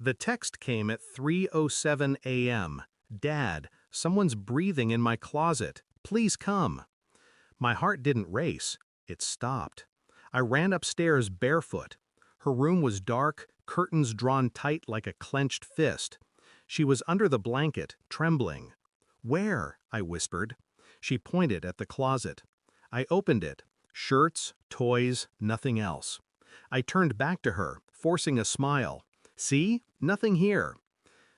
The text came at 3:07 a.m. Dad, someone's breathing in my closet. Please come. My heart didn't race. It stopped. I ran upstairs barefoot. Her room was dark, curtains drawn tight like a clenched fist. She was under the blanket, trembling. "Where?" I whispered. She pointed at the closet. I opened it. Shirts, toys, nothing else. I turned back to her, forcing a smile. "See? Nothing here."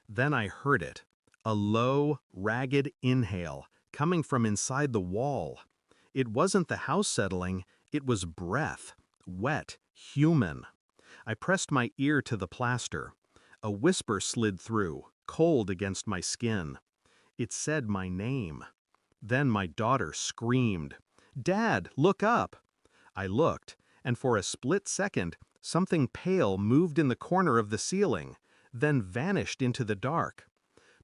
Then I heard it. A low, ragged inhale, coming from inside the wall. It wasn't the house settling, it was breath. Wet, human. I pressed my ear to the plaster. A whisper slid through, cold against my skin. It said my name. Then my daughter screamed, "Dad, look up!" I looked, and for a split second, something pale moved in the corner of the ceiling, then vanished into the dark.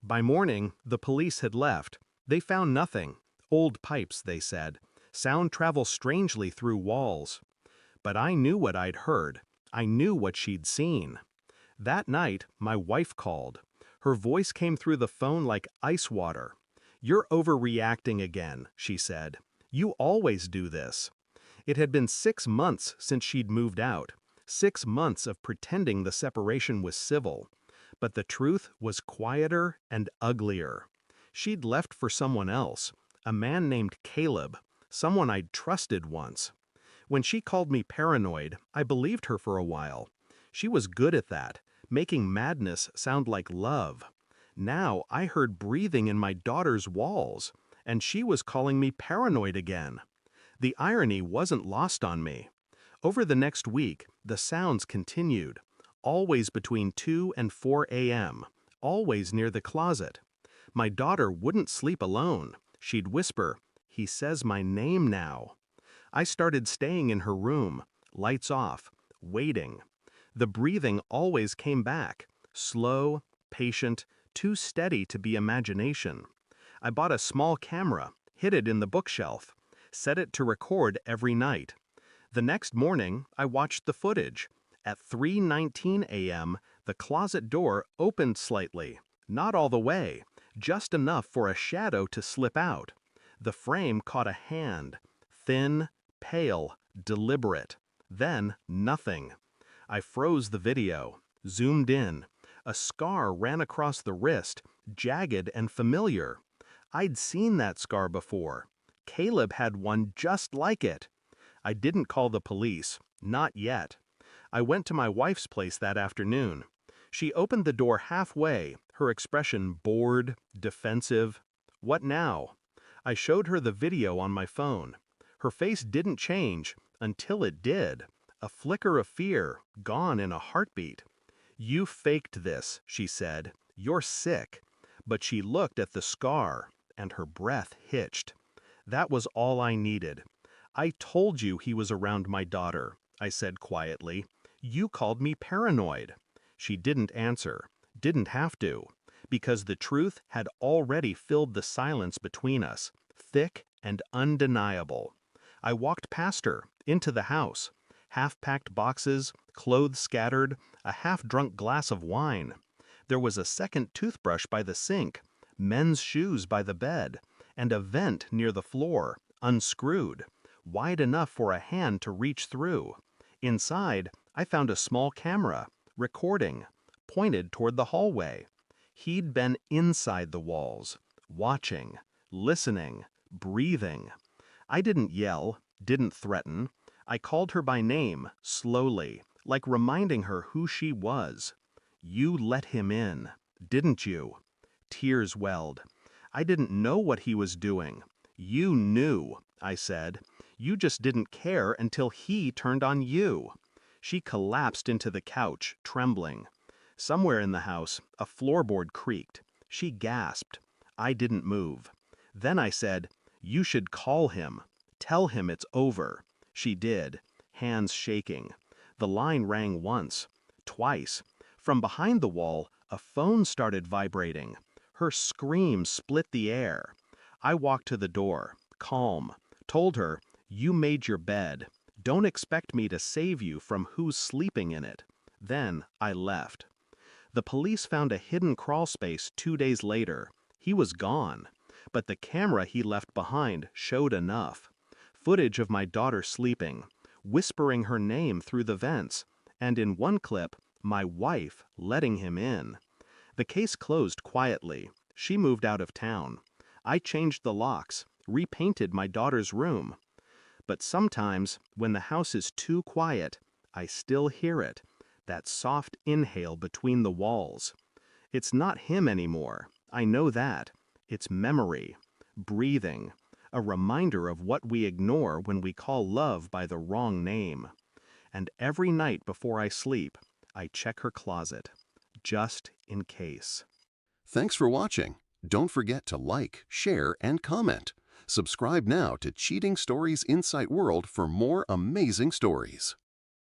By morning, the police had left. They found nothing. Old pipes, they said. Sound travels strangely through walls. But I knew what I'd heard. I knew what she'd seen. That night, my wife called. Her voice came through the phone like ice water. "You're overreacting again," she said. "You always do this." It had been 6 months since she'd moved out. 6 months of pretending the separation was civil. But the truth was quieter and uglier. She'd left for someone else, a man named Caleb, someone I'd trusted once. When she called me paranoid, I believed her for a while. She was good at that, making madness sound like love. Now I heard breathing in my daughter's walls, and she was calling me paranoid again. The irony wasn't lost on me. Over the next week, the sounds continued, always between 2 and 4 a.m., always near the closet. My daughter wouldn't sleep alone. She'd whisper, "He says my name now." I started staying in her room, lights off, waiting. The breathing always came back, slow, patient, too steady to be imagination. I bought a small camera, hid it in the bookshelf, set it to record every night. The next morning, I watched the footage. At 3:19 a.m., the closet door opened slightly, not all the way, just enough for a shadow to slip out. The frame caught a hand, thin, pale, deliberate. Then nothing. I froze the video, zoomed in. A scar ran across the wrist, jagged and familiar. I'd seen that scar before. Caleb had one just like it. I didn't call the police, not yet. I went to my wife's place that afternoon. She opened the door halfway, her expression bored, defensive. "What now?" I showed her the video on my phone. Her face didn't change until it did. A flicker of fear, gone in a heartbeat. "You faked this," she said. "You're sick." But she looked at the scar, and her breath hitched. That was all I needed. "I told you he was around my daughter," I said quietly. "You called me paranoid." She didn't answer, didn't have to, because the truth had already filled the silence between us, thick and undeniable. I walked past her, into the house. Half-packed boxes, clothes scattered, a half-drunk glass of wine. There was a second toothbrush by the sink, men's shoes by the bed, and a vent near the floor, unscrewed, wide enough for a hand to reach through. Inside, I found a small camera, recording, pointed toward the hallway. He'd been inside the walls, watching, listening, breathing. I didn't yell, didn't threaten. I called her by name, slowly, like reminding her who she was. "You let him in, didn't you?" Tears welled. "I didn't know what he was doing." "You knew," I said. "You just didn't care until he turned on you." She collapsed into the couch, trembling. Somewhere in the house, a floorboard creaked. She gasped. I didn't move. Then I said, "You should call him. Tell him it's over." She did, hands shaking. The line rang once, twice. From behind the wall, a phone started vibrating. Her scream split the air. I walked to the door, calm, told her, "You made your bed. Don't expect me to save you from who's sleeping in it." Then I left. The police found a hidden crawl space 2 days later. He was gone, but the camera he left behind showed enough. Footage of my daughter sleeping, whispering her name through the vents, and in one clip, my wife letting him in. The case closed quietly. She moved out of town. I changed the locks, repainted my daughter's room. But sometimes, when the house is too quiet, I still hear it, that soft inhale between the walls. It's not him anymore, I know that. It's memory, breathing, a reminder of what we ignore when we call love by the wrong name. And every night before I sleep, I check her closet, just in case. Thanks for watching. Don't forget to like, share, and comment. Subscribe now to Cheating Stories Insight World for more amazing stories.